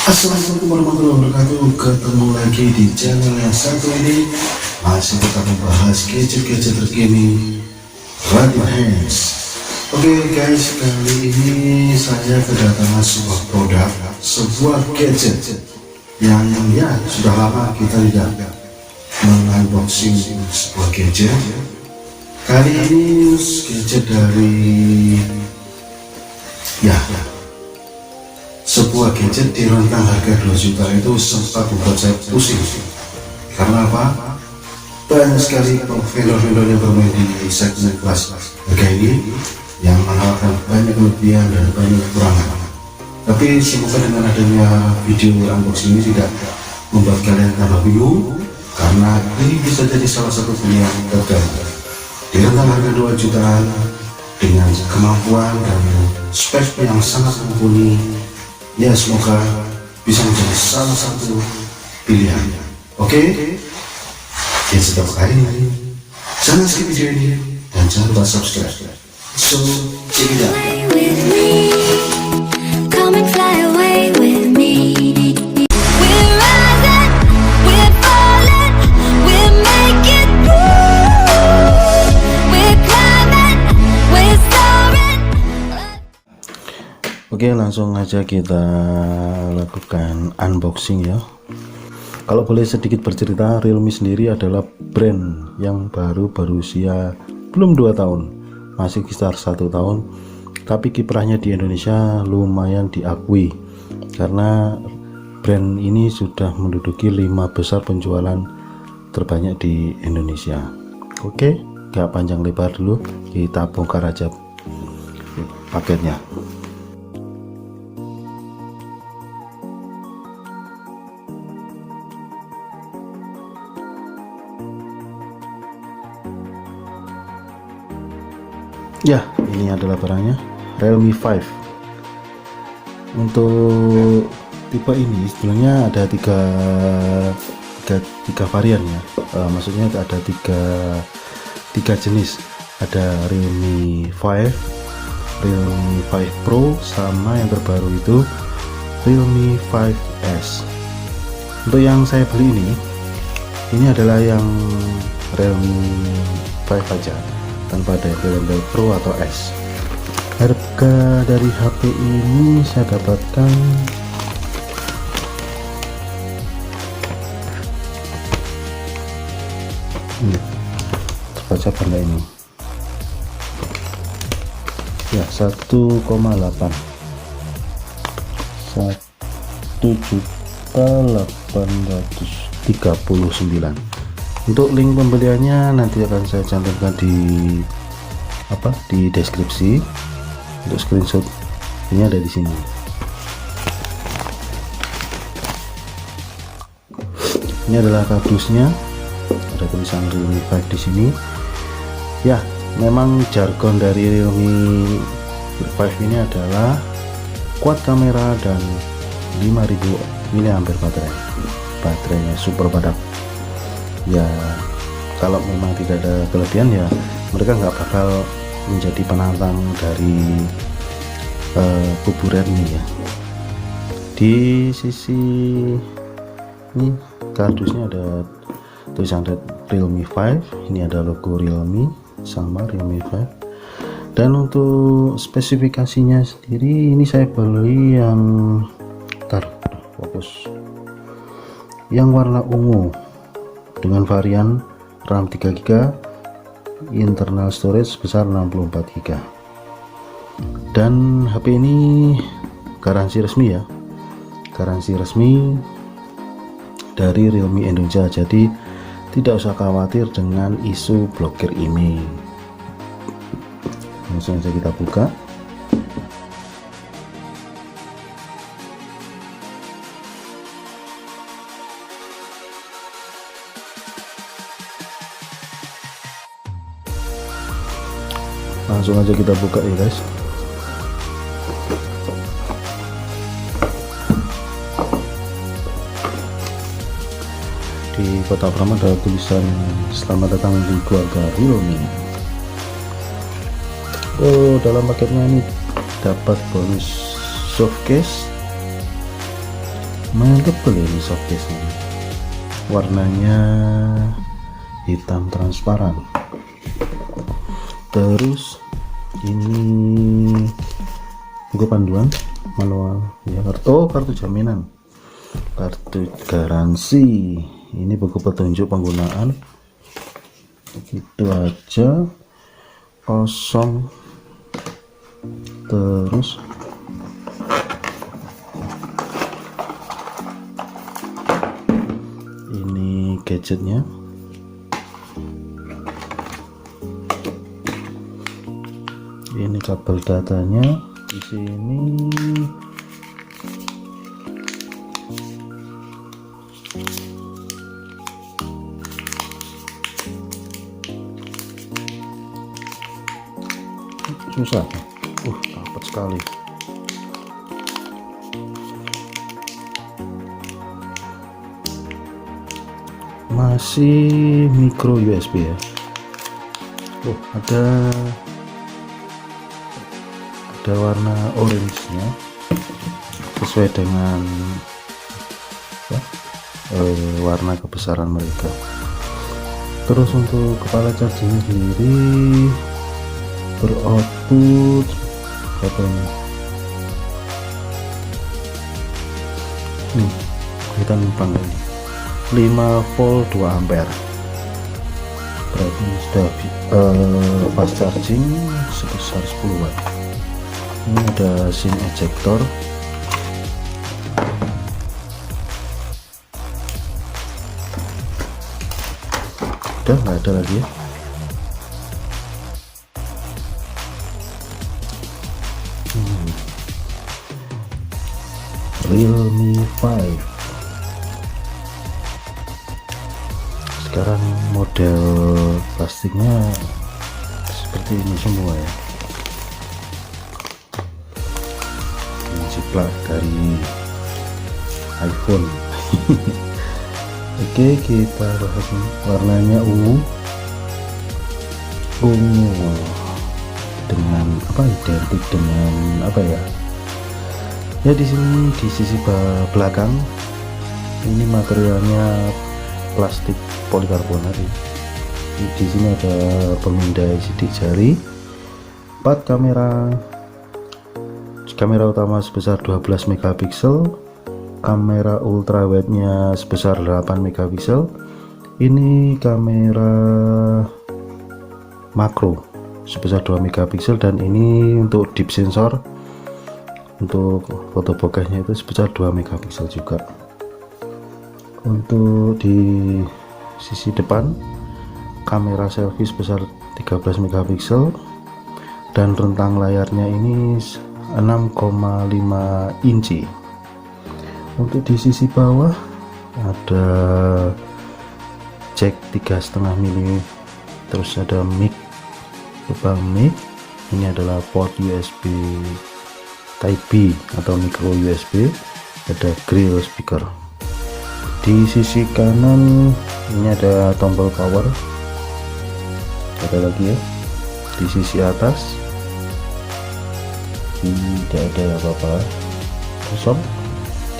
Assalamualaikum warahmatullahi wabarakatuh. Ketemu lagi di channel yang satu ini, masih tetap membahas gadget-gadget terkini Radio Hands. Oke guys, kali ini saya kedatangan sebuah produk, sebuah gadget yang ya sudah lama kita tidak mengunboxing sebuah gadget. Kali ini gadget dari sebuah gadget di rentang harga 2 juta itu sempat membuat saya pusing. Karena apa? Banyak sekali vendor-vendor yang bermain di segmen kelas harga ini yang menawarkan banyak kelebihan dan banyak kekurangan. Tapi semoga dengan adanya video unboxing ini tidak membuat kalian tambah bingung, karena ini bisa jadi salah satu pilihan terbaik di rentang harga 2 jutaan dengan kemampuan dan spek yang sangat mumpuni. Ya, semoga bisa menjadi salah satu pilihan. Oke? Ya, setiap hari jangan skip video ini dan jangan lupa subscribe. So, check it out. Come and fly away with me. We're rising, we're falling, we're making moves. We're climbing, we're soaring. Oke, langsung aja kita lakukan unboxing ya. Kalau boleh sedikit bercerita, Realme sendiri adalah brand yang baru berusia belum 2 tahun, masih sekitar 1 tahun, tapi kiprahnya di Indonesia lumayan diakui karena brand ini sudah menduduki 5 besar penjualan terbanyak di Indonesia. Oke, gak panjang lebar dulu, kita bongkar aja paketnya. Ya, ini adalah barangnya, Realme 5. Untuk tipe ini sebenarnya ada tiga varian ya. Maksudnya ada tiga jenis. Ada Realme 5, Realme 5 Pro, sama yang terbaru itu Realme 5S. Untuk yang saya beli ini adalah yang Realme 5 aja, tanpa ada embel-embel Pro atau S. Harga dari HP ini saya dapatkan terbaca benda ini ya 1,8, 1.839. Untuk link pembeliannya nanti akan saya cantumkan di deskripsi. Untuk screenshot ini ada di sini. Ini adalah kardusnya, ada tulisan Realme 5 di sini. Ya, memang jargon dari Realme 5 ini adalah kuat kamera dan 5000 mAh baterainya super padat. Ya, kalau memang tidak ada kelebihan ya mereka nggak bakal menjadi penantang dari kubu Realme ya. Di sisi ini kardusnya ada tulisan Realme 5, ini ada logo Realme sama Realme 5. Dan untuk spesifikasinya sendiri ini saya beli yang yang warna ungu dengan varian RAM 3GB, internal storage sebesar 64GB. Dan HP ini garansi resmi ya, garansi resmi dari Realme Indonesia, jadi tidak usah khawatir dengan isu blokir email. Langsung saja kita buka. Langsung aja kita buka ya guys. Di kotak pertama ada tulisan selamat datang di keluarga Realme. Oh, dalam paketnya ini dapat bonus soft case lumayan tebal ini softcase nya, warnanya hitam transparan. Terus ini buku panduan manual ya, kartu jaminan, kartu garansi, ini buku petunjuk penggunaan. Itu aja, kosong. Terus ini gadgetnya, ini kabel datanya di sini. Susah, rapat sekali. Masih micro USB ya. Ada warna orange-nya sesuai dengan warna kebesaran mereka. Terus untuk kepala charging sendiri beroutput berapa ini? Nih, kita numpang ini 5 volt 2 ampere. Berarti sudah fast charging sebesar 10 watt. Ini ada SIM ejector. Udah nggak ada lagi ya. Realme 5 sekarang model plastiknya seperti ini semua ya, jiplak dari iPhone. Oke, kita bahas warnanya ungu dengan identik dengan ya, di sini di sisi belakang ini materialnya plastik polikarbonat. Di sini ada pemindai sidik jari, 4 kamera utama sebesar 12 megapiksel, kamera ultrawide nya sebesar 8 megapiksel. Ini kamera makro sebesar 2 megapiksel, dan ini untuk deep sensor untuk foto bokehnya itu sebesar 2 megapiksel juga. Untuk di sisi depan kamera selfie sebesar 13 megapiksel, dan rentang layarnya ini 6,5 inci. Untuk di sisi bawah ada jack 3,5 mm, terus ada mic, lubang mic. Ini adalah port USB Type B atau micro USB, ada grill speaker. Di sisi kanan ini ada tombol power, ada lagi ya. Di sisi atas tidak ada apa-apa, kosong.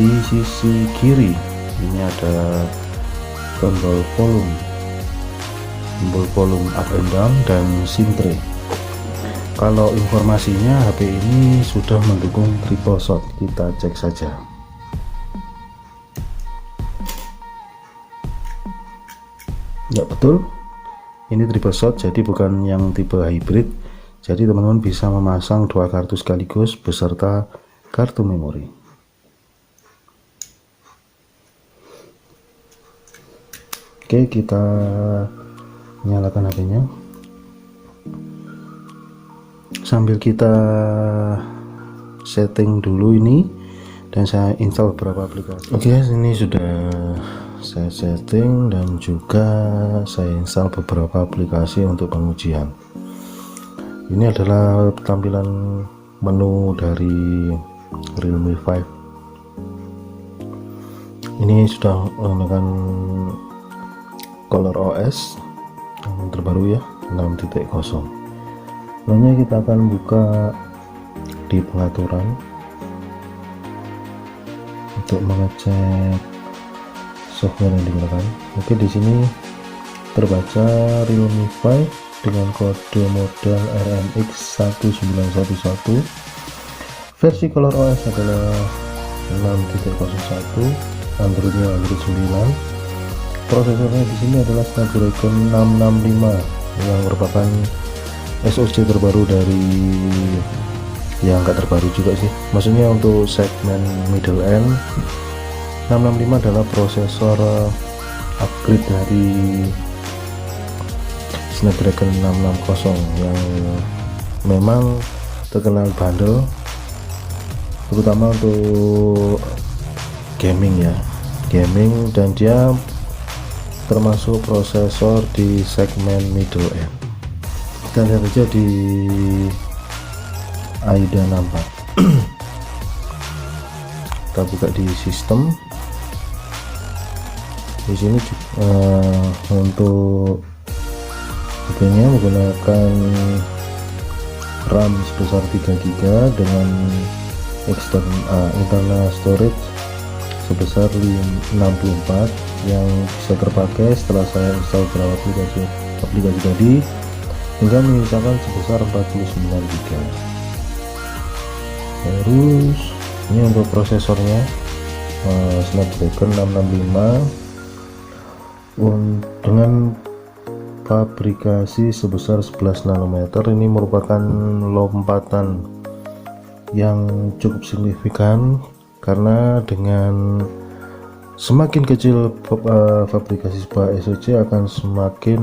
Di sisi kiri ini ada tombol volume up and down dan SIM tray. Kalau informasinya HP ini sudah mendukung triple shot, kita cek saja. Ya betul, ini triple shot, jadi bukan yang tipe hybrid. Jadi teman-teman bisa memasang 2 kartu sekaligus beserta kartu memori. Oke, kita nyalakan HP-nya sambil kita setting dulu ini, dan saya install beberapa aplikasi. Oke, ini sudah saya setting dan juga saya install beberapa aplikasi untuk pengujian. Ini adalah tampilan menu dari Realme 5. Ini sudah menggunakan Color OS yang terbaru ya, 6.0. Lalu kita akan buka di pengaturan. untuk mengecek software yang digunakan. Oke, di sini terbaca Realme 5 dengan kode model RMX 1911. Versi Color OS adalah 6.01, Androidnya Android 9. Prosesornya di sini adalah Snapdragon 665 yang merupakan SoC terbaru dari, yang enggak terbaru juga sih, maksudnya untuk segmen middle end. 665 adalah prosesor upgrade dari Snapdragon 660 yang memang terkenal bandel, terutama untuk gaming ya, dan dia termasuk prosesor di segmen middle end. Kita lihat aja di AIDA 64. Kita buka di sistem. Di sini untuk HP-nya menggunakan RAM sebesar 3 GB dengan internal storage sebesar 64 yang bisa terpakai setelah saya install beberapa aplikasi tadi, hingga menyisakan sebesar 49 GB. Terus ini untuk prosesornya Snapdragon 665 dengan fabrikasi sebesar 11 nanometer. Ini merupakan lompatan yang cukup signifikan karena dengan semakin kecil fabrikasi sebuah SoC akan semakin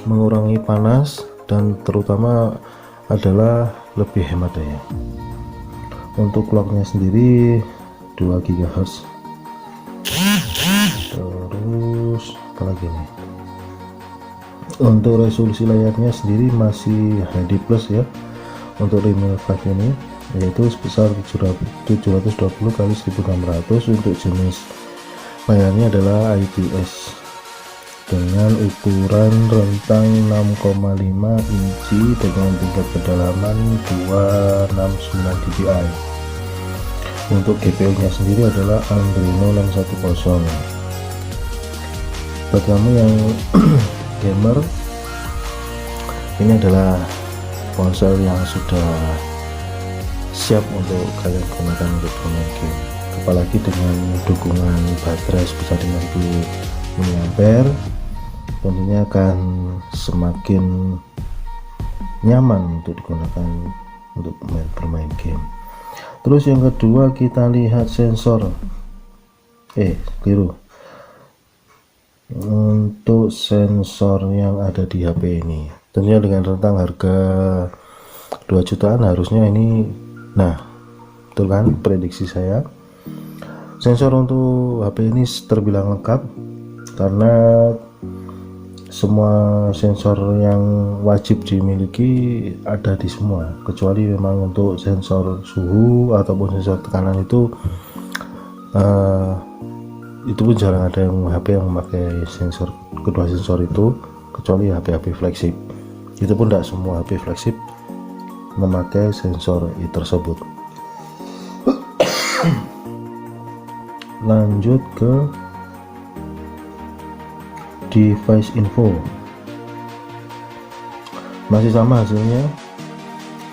mengurangi panas dan terutama adalah lebih hemat daya. Untuk clocknya sendiri 2 GHz. Terus apalagi nih, untuk resolusi layarnya sendiri masih HD plus ya untuk Realme 5 ini, yaitu sebesar 720 x 1600. Untuk jenis layarnya adalah IPS dengan ukuran rentang 6,5 inci dengan tingkat kedalaman 269 dpi. Untuk GPU nya sendiri adalah Adreno 610. Buat kamu yang gamer, ini adalah ponsel yang sudah siap untuk kalian gunakan untuk bermain game, apalagi dengan dukungan baterai sebesar 50 mAh, tentunya akan semakin nyaman untuk digunakan untuk bermain game. Terus yang kedua kita lihat sensor, keliru. Untuk sensor yang ada di HP ini, tentunya dengan rentang harga 2 jutaan harusnya ini, nah betul kan prediksi saya, sensor untuk HP ini terbilang lengkap karena semua sensor yang wajib dimiliki ada di semua, kecuali memang untuk sensor suhu ataupun sensor tekanan itu pun jarang ada yang HP yang memakai sensor, kedua sensor itu, kecuali HP-HP flagship. Itu pun tidak semua HP flagship memakai sensor tersebut. Lanjut ke device info, masih sama hasilnya.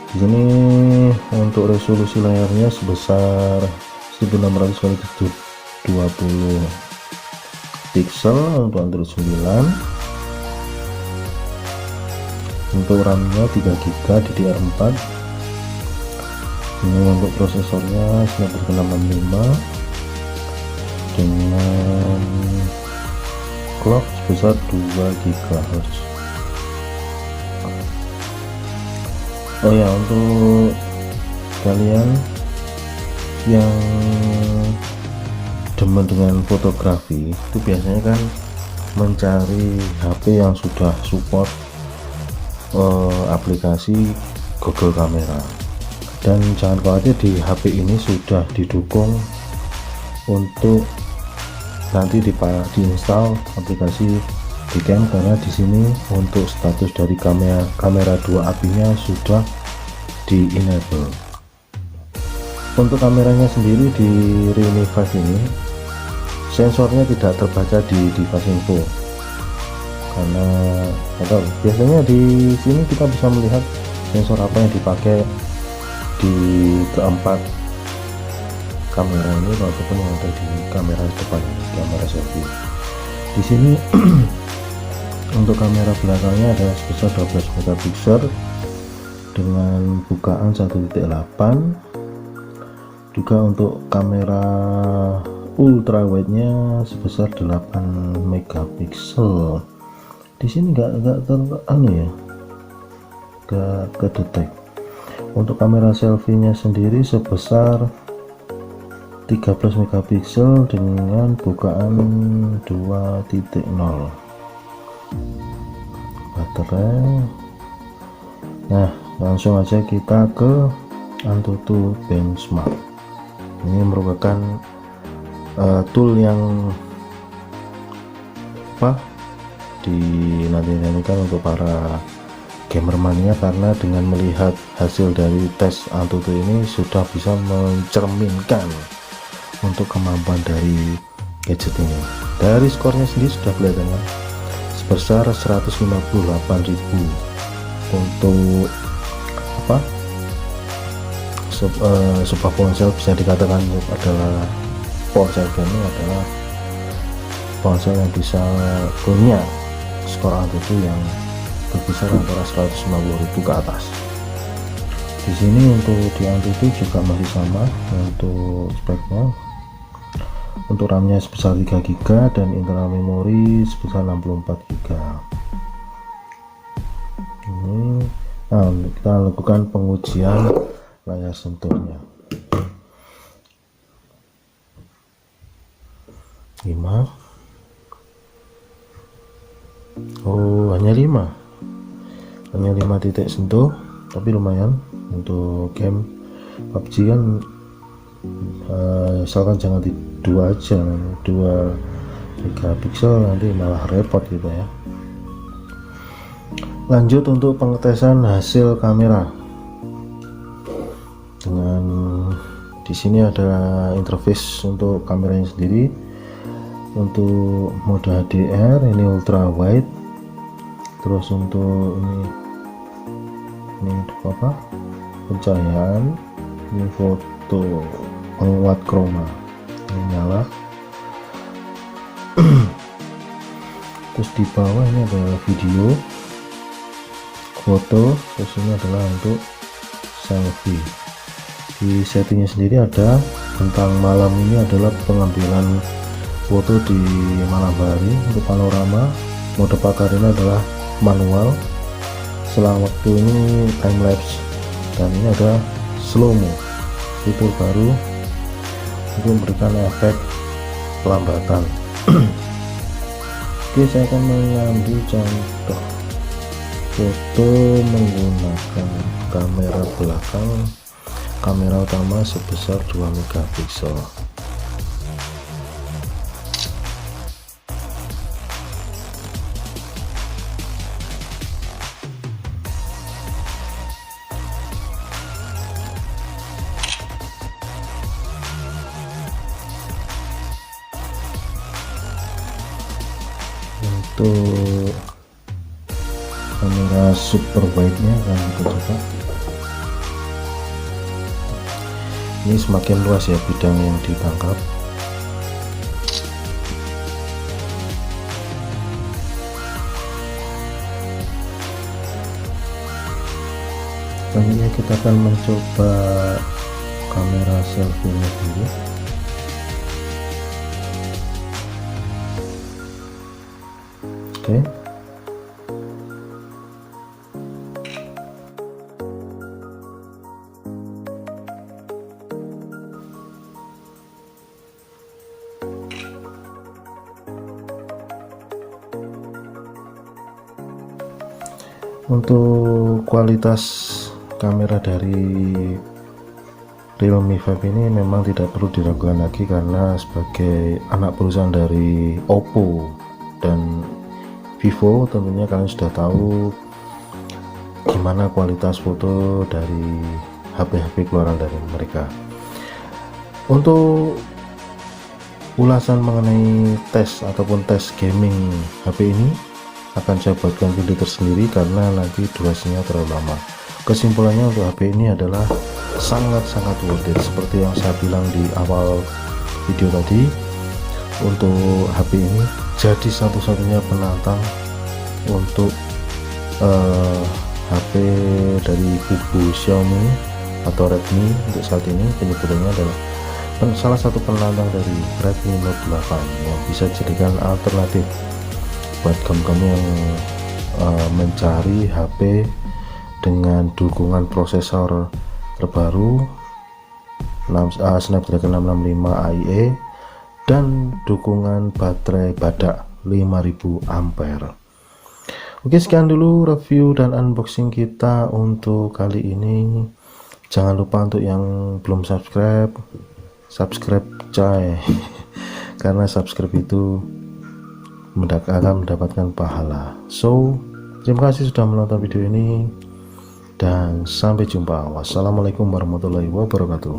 Di sini untuk resolusi layarnya sebesar 1620 pixel untuk Android 9. Untuk RAM-nya 3 GB DDR4. Ini untuk prosesornya Snapdragon 665 dengan clock sebesar 2 GHz. Oh ya, untuk kalian yang demen dengan fotografi itu biasanya kan mencari HP yang sudah support aplikasi Google Kamera, dan jangan khawatir, di HP ini sudah didukung untuk nanti diinstal aplikasi Gcam, karena di sini untuk status dari kamera 2 apinya sudah di enable. Untuk kameranya sendiri di Realme 5 ini sensornya tidak terbaca di device info, karena atau biasanya di sini kita bisa melihat sensor apa yang dipakai di keempat kamera ini ataupun yang ada di kamera depan, kamera selfie. Di sini untuk kamera belakangnya adalah sebesar 12 megapiksel dengan bukaan 1.8. Juga untuk kamera ultra wide nya sebesar 8 megapiksel. Di sini enggak ya, enggak kedetek. Untuk kamera selfie nya sendiri sebesar 13 megapiksel dengan bukaan 2.0. Baterai. Nah, langsung aja kita ke Antutu Benchmark. Ini merupakan tool yang dinanti-nantikan untuk para gamer mania, karena dengan melihat hasil dari tes Antutu ini sudah bisa mencerminkan untuk kemampuan dari gadget ini. Dari skornya sendiri sudah kelihatan kan, sebesar 158.000 untuk sebuah ponsel bisa dikatakan adalah ponsel ini adalah ponsel yang bisa punya skor Antutu yang berkisar antara 150.000 ke atas. Di sini untuk di Antutu juga masih sama untuk speknya. Untuk RAM-nya sebesar 3 GB dan internal memori sebesar 64 GB. Ini kita lakukan pengujian layar sentuhnya. 5. Oh, hanya 5 titik sentuh, tapi lumayan untuk game PUBG kan. Misalkan jangan di 2 aja, 2 megapiksel nanti malah repot gitu ya. Lanjut untuk pengetesan hasil kamera. Dengan di sini ada interface untuk kameranya sendiri. Untuk mode HDR ini ultra wide. Terus untuk ini apa? Pencahayaan, ini foto penguat chroma, ini nyala. Terus di bawah ini ada video, foto, terus ini adalah untuk selfie. Di settingnya sendiri ada tentang malam ini adalah pengambilan foto di malam hari. Untuk panorama, mode pakar ini adalah manual. Selang waktu ini time lapse, dan ini ada slow mo, fitur baru untuk memberikan efek pelambatan. Oke, saya akan mengambil contoh foto menggunakan kamera belakang, kamera utama sebesar 2 megapiksel. Untuk kamera super wide nya akan kita coba. Ini semakin luas ya bidang yang ditangkap. Selanjutnya kita akan mencoba kamera selfie nya dulu. Oke. Untuk kualitas kamera dari Realme 5 ini memang tidak perlu diragukan lagi, karena sebagai anak perusahaan dari Oppo dan Vivo tentunya kalian sudah tahu gimana kualitas foto dari HP-HP keluaran dari mereka. Untuk ulasan mengenai tes ataupun tes gaming HP ini akan saya buatkan video tersendiri karena nanti durasinya terlalu lama. Kesimpulannya untuk HP ini adalah sangat-sangat worth it seperti yang saya bilang di awal video tadi. Untuk HP ini jadi satu-satunya penantang untuk HP dari kubu Xiaomi atau Redmi untuk saat ini. Penyebutannya adalah salah satu penantang dari Redmi Note 8 yang bisa dijadikan alternatif buat kamu yang mencari HP dengan dukungan prosesor terbaru Snapdragon 665 AIE dan dukungan baterai badak 5000 ampere. Oke, sekian dulu review dan unboxing kita untuk kali ini. Jangan lupa untuk yang belum subscribe coy karena subscribe itu akan mendapatkan pahala. So, terima kasih sudah menonton video ini dan sampai jumpa. Wassalamualaikum warahmatullahi wabarakatuh.